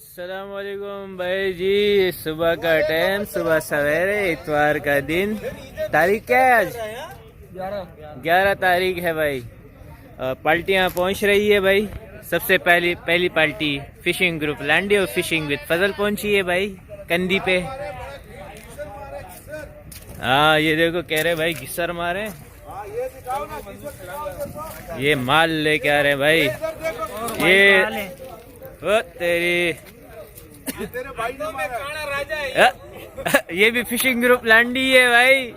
अस्सलाम वालेकुम भाई जी। सुबह का टाइम, सुबह सवेरे, इतवार का दिन। तारीख क्या है आज? 11 तारीख है भाई। पार्टियाँ पहुंच रही है भाई। सबसे पहली पार्टी फिशिंग ग्रुप लैंडी और फिशिंग विद फजल पहुंची है भाई कंदी पे। हाँ ये देखो, कह रहे भाई घिसर मारे। ये माल लेके आ रहे हैं भाई। ये ओ तेरी ये भी फिशिंग ग्रुप लैंडी है भाई।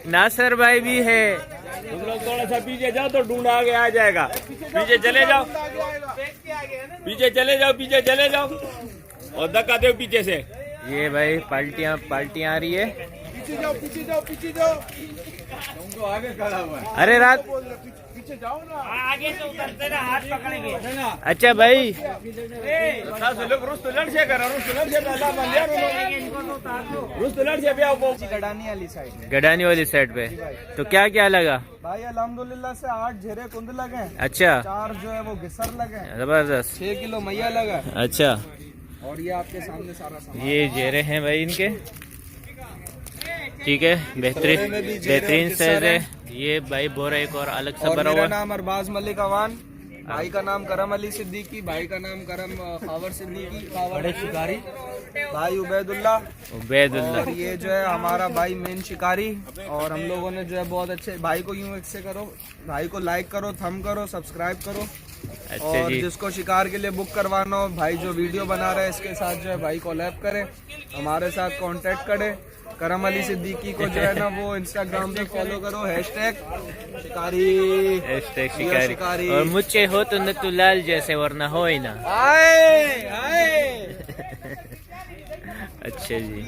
नासर भाई भी है। तुम लोग थोड़ा सा पीछे जाओ तो ढूंढ आगे आ जाएगा। पीछे चले जाओ, पीछे चले जाओ, पीछे चले जाओ और धक्का दो पीछे से। ये भाई पार्टियां आ रही है। पीछे जाओ, पीछे जाओ, पीछे जाओ। तुमको आगे खड़ा हुआ है। अरे रात पीछे जाओ ना, आगे से उतरते ना, हाथ पकड़ेंगे। अच्छा भाई, गडानी वाली साइड पे तो क्या क्या लगा भाई? अल्हम्दुलिल्लाह से 8 झेरे कुंद लगे। अच्छा, 4 जो है वो घिसर लगे। जबरदस्त। 6 किलो मैया लगा। अच्छा, और ये आपके सामने सारा सामान। ये जेरे हैं भाई इनके। ठीक है, बेहतरीन साइज है ये भाई। बोरा एक और अलग से भरा हुआ। मेरा नाम अरबाज मलिक अवान, भाई का नाम करम अली सिद्दीकी, भाई का नाम करम खावर सिद्दीकी, बड़े शिकारी, भाई उबैदुल्ला। और ये जो है हमारा भाई मेन शिकारी। और हम लोगों ने जो है बहुत अच्छे भाई को यूं ऐसे करो, भाई को लाइक करो, थम करो, सब्सक्राइब करो। अच्छा और जी। जिसको शिकार के लिए बुक करवाना हो, भाई जो वीडियो बना रहे हैं इसके साथ जो है भाई कोलैब करे, हमारे साथ कांटेक्ट करे। करम अली सिद्दीकी को जो है ना वो इंस्टाग्राम पे फॉलो करो, #शिकारी। और मुझे हो तो न तू लाल जैसे, वरना हो ही ना। आए आए। अच्छा जी।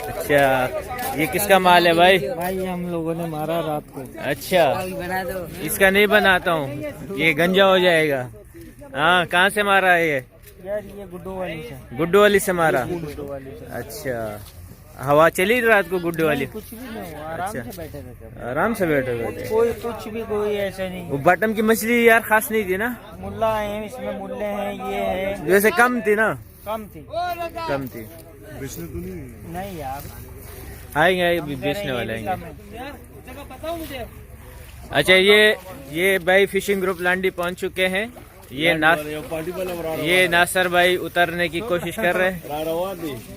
अच्छा, ये किसका माल है भाई? भाई हम लोगों ने मारा रात को। अच्छा, इसका नहीं बनाता हूँ, ये गंजा हो जाएगा। हाँ, कहाँ से मारा है ये? यार ये गुड्डू वाली से। गुड्डू वाली से मारा। गुड्डू वाली से। अच्छा, हवा चली रात को गुड्डू वाली? कुछ भी नहीं हुआ, आराम अच्छा। से बैठे थे। आराम से बैठे हुए थे। कोई कुछ भी कोई ऐसा नहीं। वो बटन की मछली यार खास नहीं थी ना? मुल्ला है इसमें, मुल्ले हैं, ये है। जैसे कम थी ना? कम थी। कम थी। नहीं यार, आएंगे बेचने वाले आएंगे। अच्छा, ये भाई फिशिंग ग्रुप लांडी पहुंच चुके हैं। ये नासर भाई उतरने की कोशिश कर रहे हैं,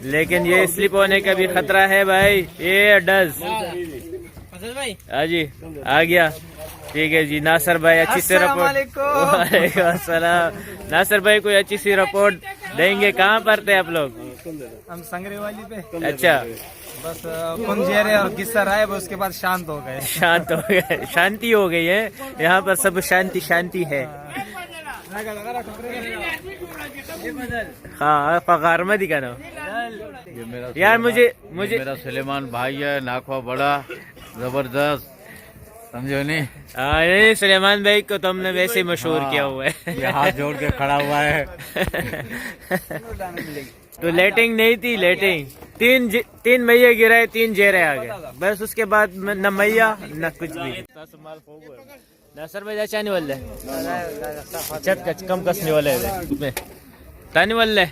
लेकिन ये स्लिप होने का भी खतरा है भाई। ये डज हाँ जी, आ गया। ठीक है जी, नासर भाई अच्छी से रिपोर्ट। वालेकुम अस्सलाम। नासर भाई कोई अच्छी सी रिपोर्ट देंगे। कहाँ पर थे आप लोग? हम संगरे वाली पे। अच्छा, बस कुंजेरे और किस्सा आए, उसके बाद शांत हो गए। शांत हो गए, शांति हो गई है यहाँ पर। सब शांति है। हाँ, पगार में दिखाना यार। मुझे मेरा सुलेमान भाई है, नाखवा बड़ा जबरदस्त, समझो नहीं? हाँ, नहीं सुलेमान भाई को तो हमने वैसे ही मशहूर किया हुआ है। ये हाथ जोड़ के खड़ा हुआ है। तो लेटिंग नहीं थी, लेटिंग तीन मैया गिराए, 3 जेरे आ गए बस। उसके बाद न मैया न कुछ भी। नासर भाई जाने वाले चट कम कसने वाले ताने वाले।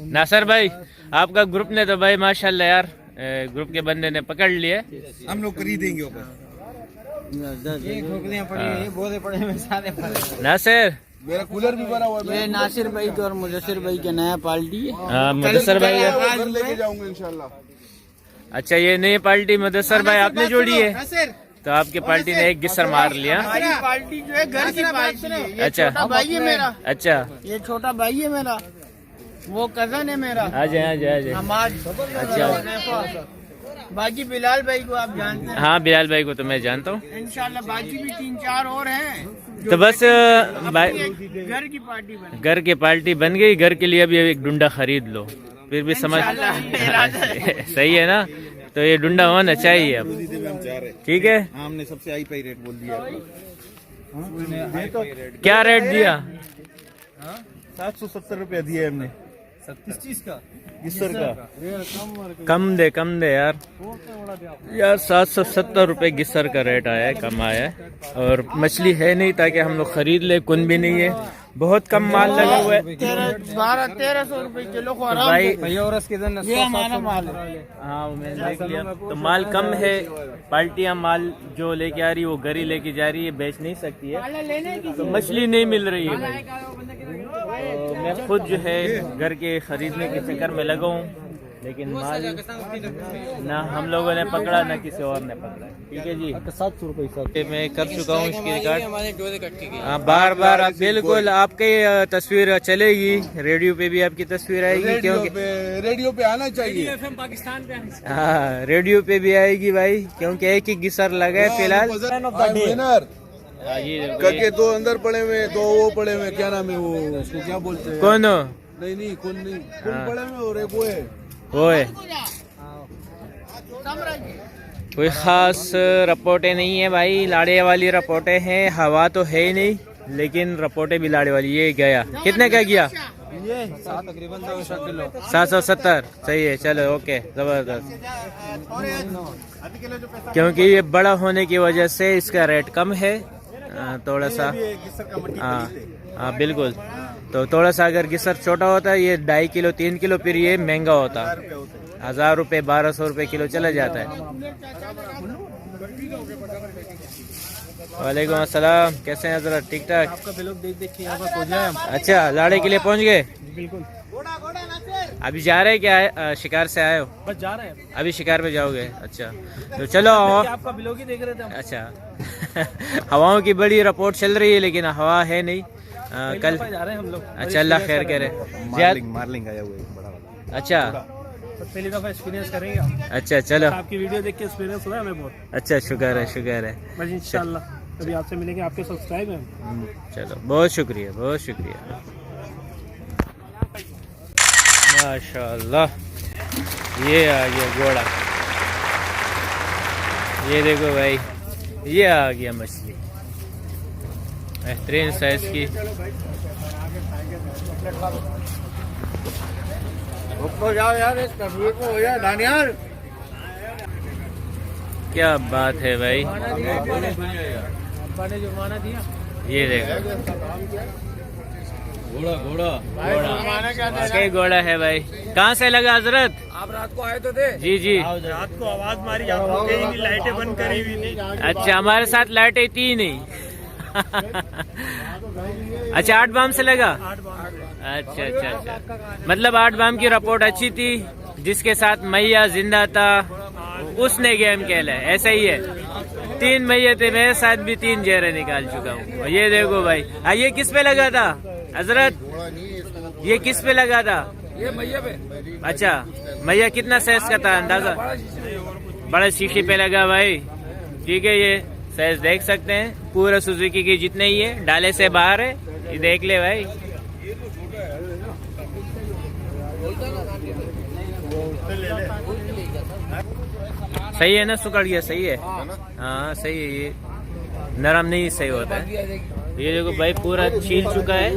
नासर भाई आपका ग्रुप ने तो भाई माशाल्लाह यार, ग्रुप के बंदे ने पकड़ लिए। हम लोग खरीदेंगे ऊपर। नासिर, मेरा कूलर भी भरा हुआ है। ये नासिर भाई के और मुदस्सिर भाई के नया पार्टी है। हाँ मुदस्सिर भाई है। लेके जाऊंगा इंशाल्लाह। अच्छा, ये नई पार्टी मुदस्सिर भाई आपने जोड़ी है, तो आपकी पार्टी ने एक गिस्सर मार लिया। हमारी पार्टी जो है घर की पार्टी है। ये अच्छा। छोटा भाई है मेरा। अच्छा, ये छोटा भाई है मेरा, वो कजन है मेरा। आ जाए। हमाद। अच्छा, बाकी बिलाल भाई को आप जानते हैं। हाँ बिलाल भाई को तो मैं जानता हूँ। इंशाल्लाह बाकी भी 3-4 और हैं। तो बस भाई घर की पार्टी बनी। घर की पार्टी बन गई। घर के लिए भी एक डुंडा खरीद लो, फिर भी समझ सही है ना? तो ये डुंडा होना चाहिए अब। ठीक है, हमने सबसे हाई पाई रेट बोल दिया। क्या रेट दिया? 770 रुपया दिए हमने। चीज का गिस्सर का कम दे यार 770 रुपए गिस्सर का रेट आया है, कम आया है। और मछली है नहीं ताकि हम लोग खरीद ले, कुन भी नहीं है, बहुत कम माल लगा हुआ है। 1200-1300 रुपए किलो को आराम भाई भैया और इसके अंदर ये हमारा माल है। हाँ वो मैंने देख लिया, तो माल कम है। पार्टियां माल जो लेके आ रही है वो गरी लेके जा रही है, बेच नहीं सकती है, तो मछली नहीं मिल रही है भाई। तो मैं खुद जो है घर के खरीदने के चक्कर में लगा हूँ, लेकिन माल ना हम लोगों ने पकड़ा ना किसी और ने पकड़ा। ठीक है जी, 700 रुपए मैं कर चुका हूँ इसकी रिकॉर्ड। हाँ बार बार आप बिल्कुल आपकी तस्वीर चलेगी, रेडियो पे भी आपकी तस्वीर आएगी, क्योंकि रेडियो पे आना चाहिए। पाकिस्तान पे हाँ रेडियो पे भी आएगी भाई, क्योंकि एक ही गिसर लगा है फिलहाल। करके 2 अंदर पड़े हुए, 2 वो पड़े हुए, क्या नाम है वो, उसको क्या बोलते हैं? कौन हो? नहीं कौन पड़े हुए और एक वो है। वो है कोई खास रपोटे नहीं है भाई, लाड़े वाली रपोटे हैं। हवा तो है ही नहीं, लेकिन रपोटे भी लाड़े वाली। ये गया कितने का गया? ये तकरीबन 200 किलो 770। सही है, चलो ओके, जबरदस्त। क्योंकि ये बड़ा होने की वजह से इसका रेट कम है थोड़ा सा। हाँ बिल्कुल, तो थोड़ा सा अगर गिसर छोटा होता है, ये 2.5 किलो 3 किलो, फिर ये महंगा होता, 1000 रुपये 1200 रुपये किलो चला जाता है। वालेकुम अस्सलाम, कैसे हैं हजरत? ठीक ठाक। आपका ब्लॉग देख के यहाँ पर पहुँच जाए हम। अच्छा, लाड़े के लिए पहुंच गए? बिल्कुल। अभी जा रहे हैं क्या? शिकार से आए हो? बस जा रहे हैं, अभी शिकार पे जाओगे? अच्छा, तो चलो। आपका ब्लॉग ही देख रहे थे हम। अच्छा हवाओं की बड़ी रिपोर्ट चल रही है, लेकिन हवा है नहीं। कल जा रहे हैं हम लोग। अच्छा, अल्लाह खैर करे। मार्लिंग आया हुआ है बड़ा वाला। अच्छा, तो पहली दफा एक्सपीरियंस करेंगे। अच्छा चलो, आपकी वीडियो देख के एक्सपीरियंस हुआ हमें बहुत। अच्छा शुक्र है, शुक्र है। बस इंशाल्लाह कभी आपसे मिलेंगे, आपके सब्सक्राइब हैं। चलो, बहुत शुक्रिया, बहुत शुक्रिया। माशाल्लाह, ये आ गया घोड़ा। ये देखो भाई, ये आ गया मछली बेहतरीन साइज की। जाओ यार, इस तस्वीर को हो जाए दानियार। क्या बात है भाई, ने जुर्माना दिया। ये देखो घोड़ा वाकई घोड़ा है भाई। कहाँ से लगा हजरत? आप रात को आए तो थे? जी जी, रात को आवाज मारी, आपको कहीं लाइटें बंद करी हुई नहीं। अच्छा, हमारे साथ लाइटें थी नहीं। अच्छा, 8 बाम से लगा? अच्छा अच्छा अच्छा, मतलब 8 बाम की रिपोर्ट अच्छी थी, जिसके साथ मैया जिंदा था उसने गेम खेला है, ऐसा ही है। 3 मैया थे, मेरे साथ भी 3 जेरे निकाल चुका हूँ। और ये देखो भाई, ये किस पे लगा था हजरत? ये किस पे लगा था? ये मैया पे। अच्छा, मैया कितना साइज का था अंदाजा? बड़ा शीशी पे लगा भाई। ठीक है, ये साइज देख सकते हैं, पूरा सुजुकी की जितने ही है, डाले से बाहर है, ये देख ले भाई। सही है ना, सुकड़ गया? सही है, हाँ सही है। ये नरम नहीं सही होता है। ये देखो भाई, पूरा छील चुका है,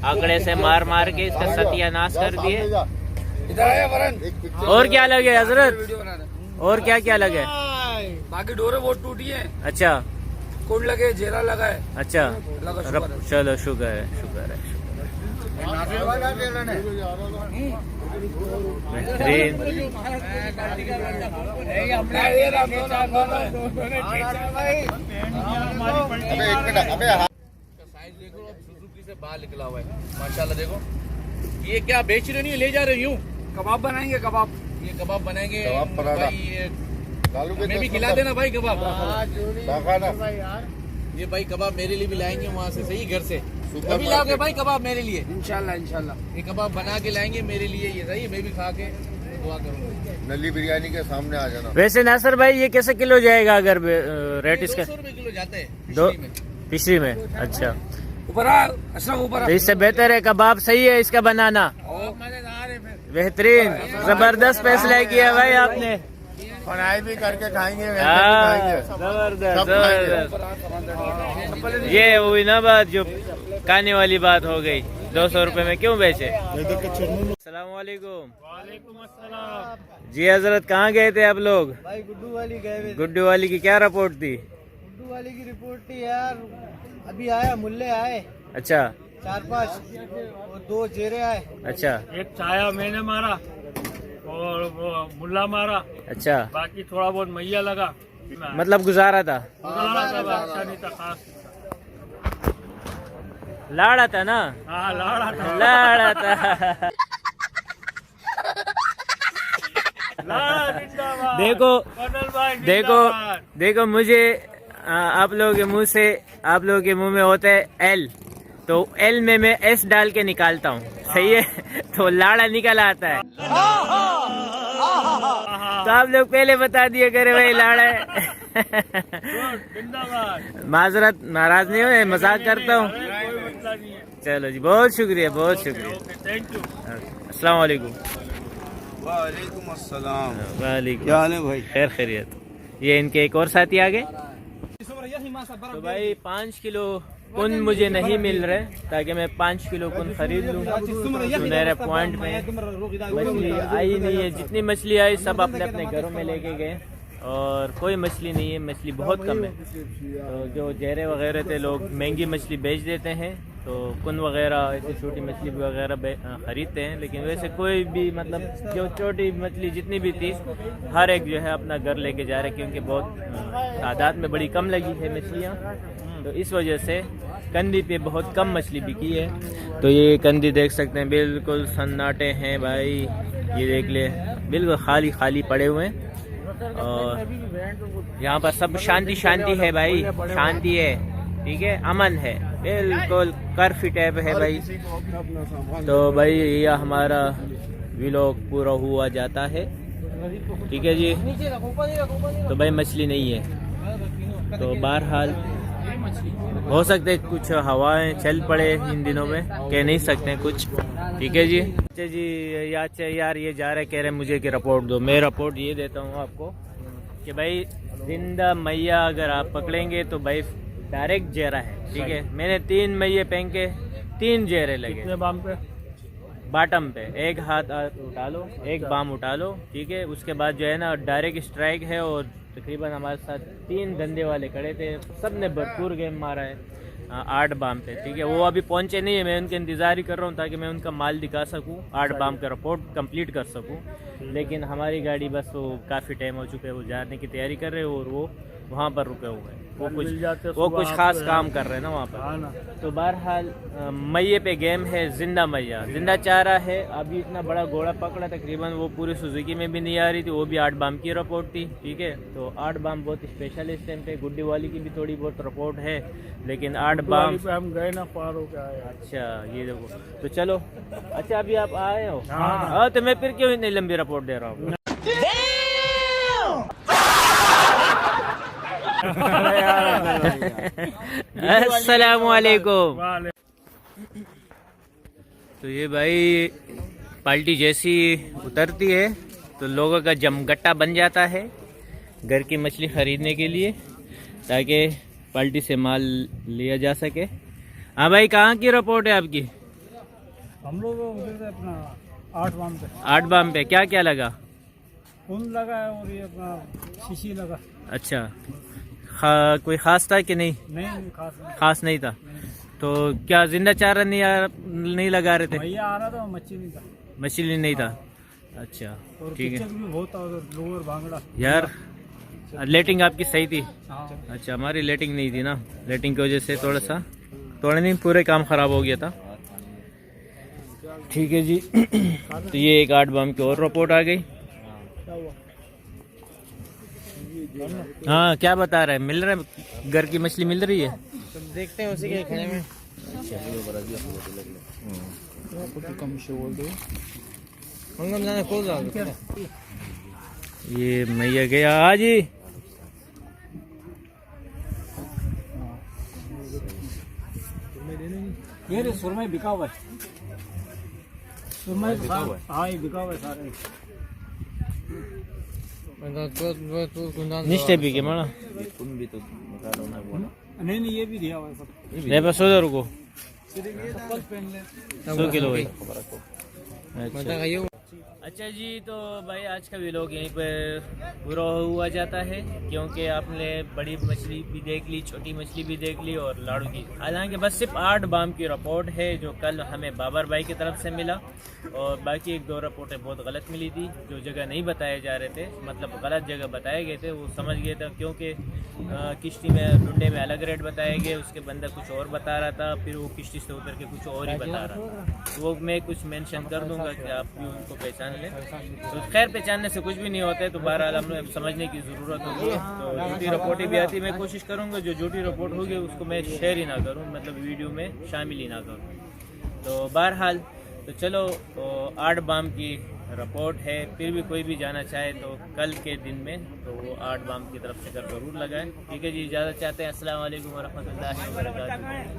आंकड़े से मार मार के इसका सत्यानाश कर दिए। और क्या लगे हजरत? और क्या क्या लगे? बाकी डोरे बहुत टूटी है। अच्छा, कोड लगे, जेरा लगा है। अच्छा, चलो शुक्र है, शुक्र है, बेहतरीन। साइज देखो, अब सुजुकी से बाहर निकला हुआ है माशाल्लाह। देखो, ये क्या बेच रहे नहीं, ले जा रहे यूं? कबाब बनाएंगे, कबाब। ये कबाब बनाएंगे भाई, ये हमें भी खिला देना भाई कबाब। ये भाई कबाब मेरे लिए भी लाएंगे वहाँ से, सही घर से। कभी लाओगे भाई कबाब मेरे लिए? इंशाल्लाह इंशाल्लाह। ये कबाब बना के लाएंगे मेरे लिए, ये सही, मैं भी खा के दुआ करूँगा। नली बिरयानी के सामने आ जाना। वैसे नासर भाई, ये कैसे किलो जाएगा अगर रेट इसका? 200 रुपए किलो जाते हैं दो में। तीसरी में। अच्छा, ऊपर आ, अशरफ ऊपर आ। तो इससे बेहतर है कबाब सही है इसका बनाना। बेहतरीन, जबरदस्त फैसला किया भाई आपने। फ्राई भी करके खाएंगे, जबरदस्त जबरदस्त। ये हुई ना बात, जो खाने वाली बात हो गई। 200 रुपए में क्यों बेचे? अस्सलाम वालेकुम। जी हजरत, कहाँ गए थे आप लोग? भाई गुड्डू वाली गए हुए थे। गुड्डू वाली की क्या रिपोर्ट थी? गुड्डू वाली की रिपोर्ट थी यार, अभी आया, मुल्ले आए अच्छा 4-5 और 2 जेरे आए। अच्छा एक छाया मैंने मारा और वो मुल्ला मारा, अच्छा, बाकी थोड़ा बहुत मैया लगा। मतलब गुजारा था, अच्छा नहीं था खास। लाड़ा था ना, हाँ लाड़ा था, लाड़ा था। लाड़ा जिंदाबाद। देखो कर्नल भाई देखो जिंदाबाद। देखो, मुझे आप लोगों के मुंह से, आप लोगों के मुंह में होता है एल, तो एल में मैं एस डाल के निकालता हूँ, सही है? तो लाड़ा निकल आता है। तो आप लोग पहले बता दिए करे भाई लाड़ा है। जिंदाबाद। माजरत, नाराज नहीं हो, मजाक करता हूँ। कोई मसला नहीं है। चलो जी, बहुत शुक्रिया, बहुत शुक्रिया। Okay, thank you. अस्सलाम वालेकुम। वालेकुम अस्सलाम। वालेकुम। क्या हाल है भाई? खैर खैरियत। ये इनके एक और साथी आ गए। तो भाई 5 किलो कुन मुझे नहीं मिल रहे, ताकि मैं 5 किलो कुन खरीद लूँ। सुनहरे पॉइंट में मछली आई नहीं है, जितनी मछली आई सब अपने अपने घरों में लेके गए और कोई मछली नहीं है, मछली बहुत कम है। तो जो जेरे वगैरह थे, लोग महंगी मछली बेच देते हैं, तो कुन वगैरह ऐसे छोटी मछली वगैरह खरीदते हैं, लेकिन वैसे कोई भी मतलब जो छोटी मछली जितनी भी थी, हर एक जो है अपना घर लेके जा रहे, क्योंकि बहुत तादाद में बड़ी कम लगी है मछलियाँ, तो इस वजह से कंदी पे बहुत कम मछली बिकी है। तो ये कंदी देख सकते हैं, बिल्कुल सन्नाटे हैं भाई, ये देख ले, बिल्कुल खाली खाली पड़े हुए हैं। और यहाँ पर सब शांति शांति है भाई, शांति है, ठीक है, अमन है, बिल्कुल कर्फ्यू टाइप है भाई। तो भाई ये हमारा व्लॉग पूरा हुआ जाता है, ठीक है जी। तो भाई मछली नहीं है, तो बहरहाल हो सकते कुछ हवाएं चल पड़े इन दिनों में, कह नहीं सकते कुछ, ठीक है जी। अच्छा जी, यार ये जा रहे, कह रहे मुझे कि रिपोर्ट दो। मैं रिपोर्ट ये देता हूँ आपको कि भाई जिंदा मैया अगर आप पकड़ेंगे तो भाई डायरेक्ट जेरा है, ठीक है। मैंने 3 मैये फेंके, 3 जेरे लगे बाटम पे, एक हाथ उठा लो, एक बाम उठा लो, ठीक है। उसके बाद जो है ना डायरेक्ट स्ट्राइक है, और तकरीबन हमारे साथ 3 धंधे वाले खड़े थे, सब ने भरपूर गेम मारा है 8 बाम पे, ठीक है। वो अभी पहुंचे नहीं है, मैं उनके इंतज़ार ही कर रहा हूँ ताकि मैं उनका माल दिखा सकूँ, 8 बाम का रिपोर्ट कंप्लीट कर सकूँ। लेकिन हमारी गाड़ी बस वो काफ़ी टाइम हो चुका है, वो जाने की तैयारी कर रहे हैं और वो वहाँ पर रुके हुए हैं, वो कुछ खास काम कर रहे हैं ना वहाँ पर। तो बहरहाल मैये पे गेम है, जिंदा मैया, जिंदा चारा है। अभी इतना बड़ा घोड़ा पकड़ा, तकरीबन वो पूरी सुजुकी में भी नहीं आ रही थी, वो भी 8 बाम की रिपोर्ट थी, ठीक है। तो 8 बाम बहुत स्पेशल है इस टाइम पे। गुड्डी वाली की भी थोड़ी बहुत रिपोर्ट है, लेकिन 8 बाम हम गए ना, पार हो गया। अच्छा ये देखो, तो चलो। अच्छा अभी आप आए हो? हाँ, तो मैं फिर क्यों इतनी लंबी रिपोर्ट दे रहा हूँ? अस्सलाम वालेकुम। तो ये भाई पार्टी जैसी उतरती है तो लोगों का जमगट्टा बन जाता है घर की मछली खरीदने के लिए, ताकि पार्टी से माल लिया जा सके। हाँ भाई, कहाँ की रिपोर्ट है आपकी? हम लोग उधर से अपना 8 बाम पे 8 बाम पे क्या क्या लगा? खून लगा है और ये अपना शीशी लगा। अच्छा, कोई खास था कि नहीं? नहीं खास नहीं था। तो क्या जिंदा चारा नहीं लगा रहे थे? भैया आ रहा था, मच्छी नहीं था। मछली नहीं था, अच्छा और ठीक है। किचक भी बहुत था उधर, लोअर भांगड़ा। यार लेटिंग आपकी सही थी? हाँ। अच्छा, हमारी लेटिंग नहीं थी ना, लेटिंग की वजह से थोड़ा नहीं पूरे काम खराब हो गया था, ठीक है जी। तो ये एक 8 बाम की और रिपोर्ट आ गई। हाँ, क्या बता रहे हैं? मिल रहा है, घर की मछली मिल रही है? तो देखते हैं उसी के खाने में। ये मैया गया आज ही। ये सुरमई बिका हुआ है, सुरमई हाँ ये बिका हुआ है सारे। निश्चय भी के माना नहीं ये भी दिया हुआ है सब। ले बस उधर को 100 किलो भाई। अच्छा जी, तो भाई आज का व्लॉग यहीं पर पूरा हुआ जाता है, क्योंकि आपने बड़ी मछली भी देख ली, छोटी मछली भी देख ली और लाड़ू की। हालांकि बस सिर्फ 8 बाम की रिपोर्ट है जो कल हमें बाबर भाई की तरफ से मिला, और बाकी 1-2 रिपोर्टें बहुत गलत मिली थी, जो जगह नहीं बताए जा रहे थे, मतलब गलत जगह बताए गए थे। वो समझ गए थे क्योंकि किश्ती में डुंडे में अलग रेट बताए गए, उसके बंदा कुछ और बता रहा था, फिर वो किश्ती से उतर के कुछ और ही बता रहा था। वो मैं कुछ मेंशन कर दूंगा कि आप भी उनको पहचान लें। तो खैर, पहचानने से कुछ भी नहीं होता है, तो बहरहाल हमें समझने की ज़रूरत होगी। तो झूठी रिपोर्ट भी आती है, मैं कोशिश करूँगा जो झूठी रिपोर्ट होगी उसको मैं शेयर ही ना करूँ, मतलब वीडियो में शामिल ही ना करूँ। तो बहरहाल तो चलो, 8 बाम की रिपोर्ट है, फिर भी कोई भी जाना चाहे तो कल के दिन में तो वो 8 बाम की तरफ से कर जरूर लगाएं। ठीक है जी, इजाज़त चाहते हैं। अस्सलाम वालेकुम वरहमतुल्लाहि वबरकातुहू।